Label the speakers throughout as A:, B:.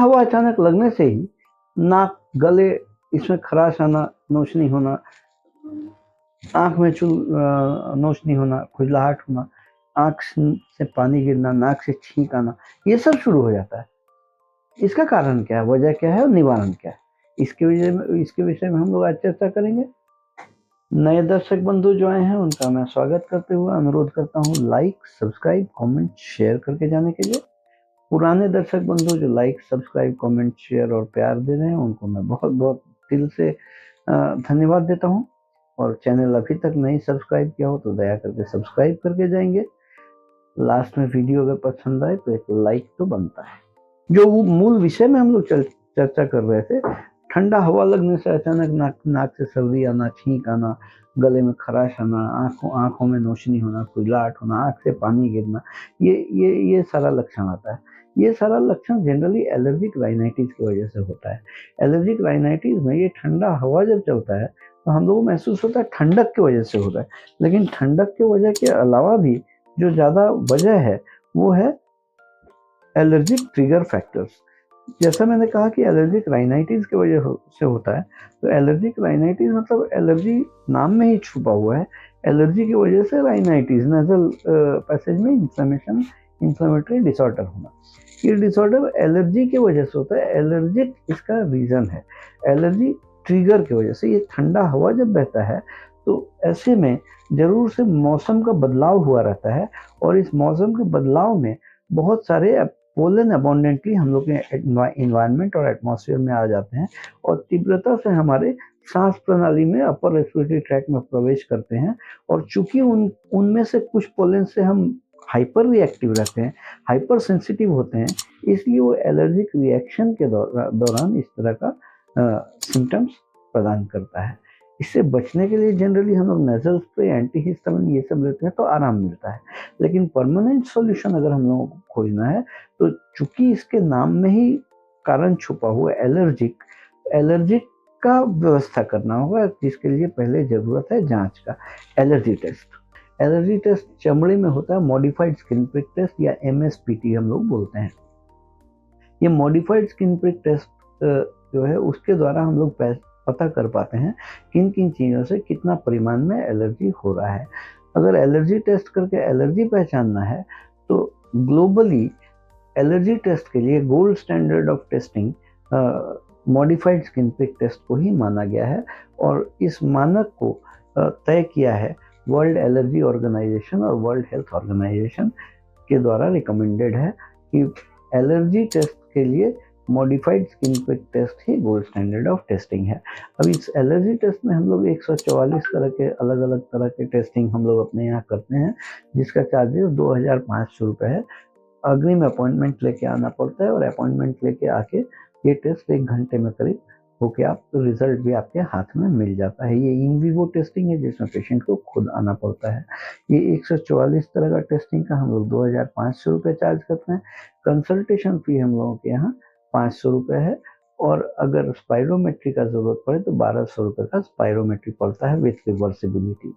A: हवा अचानक लगने से ही नाक, गले, इसमें खराश आना, नोचनी होना, आँख में नोचनी होना, खुजलाहट होना, आँख से पानी गिरना, नाक से छींक आना, ये सब शुरू हो जाता है। इसका कारण क्या है, वजह क्या है और निवारण क्या है, इसके विषय में हम लोग आज चर्चा करेंगे। नए दर्शक बंधु जो आए हैं उनका मैं स्वागत करते हुए अनुरोध करता हूँ लाइक, सब्सक्राइब, कमेंट, शेयर करके जाने के लिए। पुराने दर्शक बंधु जो लाइक, सब्सक्राइब, कमेंट, शेयर और प्यार दे रहे हैं उनको मैं बहुत बहुत दिल से धन्यवाद देता हूँ। और चैनल अभी तक नहीं सब्सक्राइब किया हो तो दया करके सब्सक्राइब करके जाएंगे। लास्ट में वीडियो अगर पसंद आए तो एक लाइक तो बनता है। जो मूल विषय में हम लोग चर्चा कर रहे थे, ठंडा हवा लगने से अचानक नाक से सर्दी आना, छींक आना, गले में खराश आना, आंखों में नोचनी होना, खुजलाहट होना, आंख से पानी गिरना, ये सारा लक्षण आता है। ये सारा लक्षण जनरली एलर्जिक राइनाइटिस की वजह से होता है। एलर्जिक राइनाइटिस में ये ठंडा हवा जब चलता है तो हम लोगों को महसूस होता है ठंडक की वजह से होता है, लेकिन ठंडक की वजह के अलावा भी जो ज़्यादा वजह है वो है एलर्जिक ट्रिगर फैक्टर्स। जैसा मैंने कहा कि एलर्जिक राइनाइटिस की वजह से होता है, तो एलर्जिक राइनाइटिस मतलब एलर्जी नाम में ही छुपा हुआ है। एलर्जी की वजह से राइनाइटिस, नेजल पैसेज में इन्फ्लेमेशन, इन्फ्लेमेटरी डिसऑर्डर होना, ये डिसऑर्डर एलर्जी की वजह से होता है। एलर्जिक इसका रीजन है, एलर्जी ट्रिगर की वजह से। ये ठंडा हवा जब बहता है तो ऐसे में जरूर से मौसम का बदलाव हुआ रहता है, और इस मौसम के बदलाव में बहुत सारे पोलन अबोंडेंटली हम लोग के इन्वायरमेंट और एटमॉस्फेयर में आ जाते हैं, और तीव्रता से हमारे सांस प्रणाली में, अपर रेस्पिरेटरी ट्रैक्ट में प्रवेश करते हैं। और चूंकि उनमें से कुछ पोलन से हम हाइपर रिएक्टिव रहते हैं, हाइपर सेंसिटिव होते हैं, इसलिए वो एलर्जिक रिएक्शन के दौरान इस तरह का सिम्टम्स प्रदान करता है। इससे बचने के लिए जनरली हम लोग नेजल स्प्रे, एंटीहिस्टामिन ये सब लेते हैं तो आराम मिलता है। लेकिन परमानेंट सॉल्यूशन अगर हम लोगों को खोजना है तो चूंकि इसके नाम में ही कारण छुपा हुआ एलर्जिक का व्यवस्था करना होगा, जिसके लिए पहले जरूरत है जांच का, एलर्जी टेस्ट। एलर्जी टेस्ट चमड़े में होता है, मॉडिफाइड स्किन प्रिक टेस्ट या MSPT हम लोग बोलते हैं। ये मॉडिफाइड स्किन प्रिक टेस्ट जो है उसके द्वारा हम लोग पता कर पाते हैं किन किन चीज़ों से कितना परिमाण में एलर्जी हो रहा है। अगर एलर्जी टेस्ट करके एलर्जी पहचानना है तो ग्लोबली एलर्जी टेस्ट के लिए gold standard of testing modified skin prick test को ही माना गया है, और इस मानक को तय किया है वर्ल्ड एलर्जी ऑर्गेनाइजेशन और वर्ल्ड हेल्थ ऑर्गेनाइजेशन के द्वारा रिकमेंडेड है कि एलर्जी टेस्ट के लिए मॉडिफाइड स्किन प्रिक टेस्ट ही गोल्ड स्टैंडर्ड ऑफ टेस्टिंग है। अब इस एलर्जी टेस्ट में हम लोग 144 तरह के अलग अलग तरह के टेस्टिंग हम लोग अपने यहाँ करते हैं, जिसका चार्जेस 2500 रुपये है। अग्रिम अपॉइंटमेंट लेके आना पड़ता है, और अपॉइंटमेंट लेके आके ये टेस्ट 1 घंटे में करीब होके आप रिजल्ट भी आपके हाथ में मिल जाता है। ये इन विवो टेस्टिंग है जिसमें पेशेंट को खुद आना पड़ता है। ये 144 तरह का टेस्टिंग का हम लोग 2500 रुपये चार्ज करते हैं। कंसल्टेशन फी हम लोगों के यहाँ 500 रुपये है, और अगर स्पायरोमेट्री का जरूरत पड़े तो 1200 रुपये का स्पायरोमेट्री पड़ता है विथ रिवर्सिबिलिटी।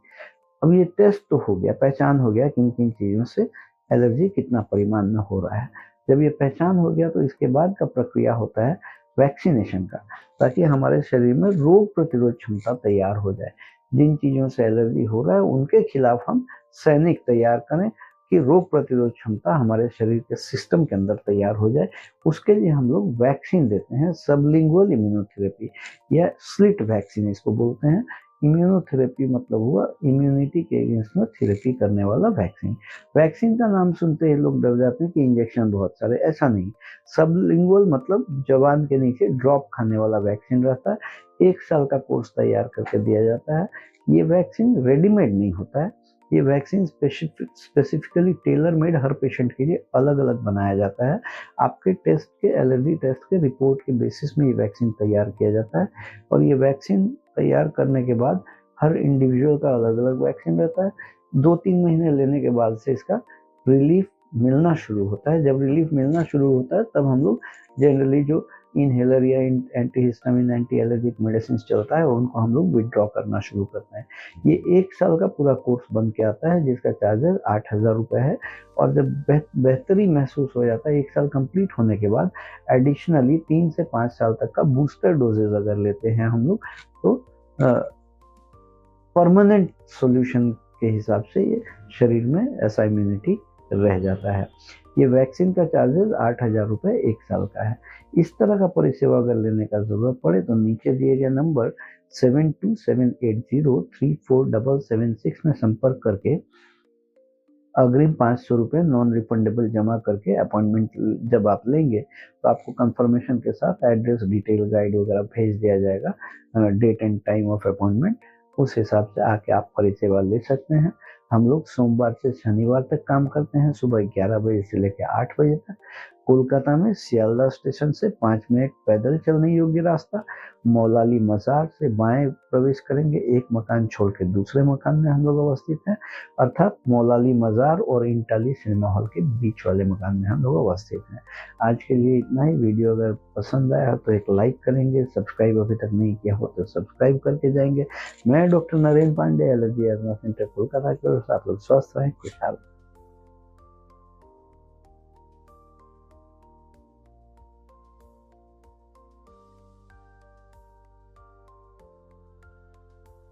A: अब ये टेस्ट तो हो गया, पहचान हो गया किन किन चीज़ों से एलर्जी कितना परिमाण में हो रहा है। जब ये पहचान हो गया तो इसके बाद का प्रक्रिया होता है वैक्सीनेशन का, ताकि हमारे शरीर में रोग प्रतिरोध क्षमता तैयार हो जाए। जिन चीज़ों से एलर्जी हो रहा है उनके खिलाफ हम सैनिक तैयार करें कि रोग प्रतिरोध क्षमता हमारे शरीर के सिस्टम के अंदर तैयार हो जाए। उसके लिए हम लोग वैक्सीन देते हैं, सबलिंगुअल इम्यूनोथेरेपी या स्लिट वैक्सीन इसको बोलते हैं। इम्यूनोथेरेपी मतलब हुआ इम्यूनिटी के अगेंस्ट में थेरेपी करने वाला वैक्सीन। वैक्सीन का नाम सुनते ही लोग डर जाते हैं कि इंजेक्शन बहुत सारे, ऐसा नहीं। सबलिंगुअल मतलब जबान के नीचे ड्रॉप खाने वाला वैक्सीन रहता है। 1 साल का कोर्स तैयार करके दिया जाता है। ये वैक्सीन रेडीमेड नहीं होता है, ये vaccine specifically tailor made her patient के लिए अलग अलग बनाया जाता है। आपके टेस्ट के, एलर्जी टेस्ट के रिपोर्ट के बेसिस में ये वैक्सीन तैयार किया जाता है, और ये वैक्सीन तैयार करने के बाद हर इंडिविजुअल का अलग अलग वैक्सीन रहता है। 2-3 महीने लेने के बाद से इसका रिलीफ मिलना शुरू होता है। जब रिलीफ मिलना शुरू होता है तब हम लोग जनरली जो इनहेलर या एंटीहिस्टामिन एंटी एलर्जिक मेडिसिन चलता है उनको हम लोग विड्रॉ करना शुरू करते हैं। ये 1 साल का पूरा कोर्स बन के आता है जिसका चार्जेस 8,000 रुपये है। और जब बेहतरी महसूस हो जाता है 1 साल कंप्लीट होने के बाद एडिशनली 3 से 5 साल तक का बूस्टर डोजेज अगर लेते हैं हम लोग तो परमानेंट सॉल्यूशन के हिसाब से ये शरीर में ऐसा इम्यूनिटी रह जाता है। ये वैक्सीन का चार्जेस 8,000 रुपये 1 साल का है। इस तरह का परिसेवा अगर लेने का जरूरत पड़े तो नीचे दिए गए नंबर 7278034776 में संपर्क करके अग्रिम 500 रुपये नॉन रिफंडेबल जमा करके अपॉइंटमेंट जब आप लेंगे तो आपको कंफर्मेशन के साथ एड्रेस डिटेल गाइड वगैरह भेज दिया जाएगा, date and time of appointment. उस हिसाब से आके आप परिसेवा ले सकते हैं। हम लोग सोमवार से शनिवार तक काम करते हैं, सुबह 11 बजे से लेकर 8 बजे तक। कोलकाता में सियालदह स्टेशन से 5 मिनट पैदल चलने योग्य रास्ता। मौलाली मज़ार से बाएं प्रवेश करेंगे, एक मकान छोड़ के दूसरे मकान में हम लोग अवस्थित हैं, अर्थात मौलाली मज़ार और इंटाली सिनेमा हॉल के बीच वाले मकान में हम लोग अवस्थित हैं। आज के लिए इतना ही। वीडियो अगर पसंद आया तो एक लाइक करेंगे, सब्सक्राइब अभी तक नहीं किया हो तो सब्सक्राइब करके जाएंगे। मैं doctor Narendra Pandey, allergy asthma centre Kolkata की ओर से। आप लोग स्वस्थ रहें, खुशहाल।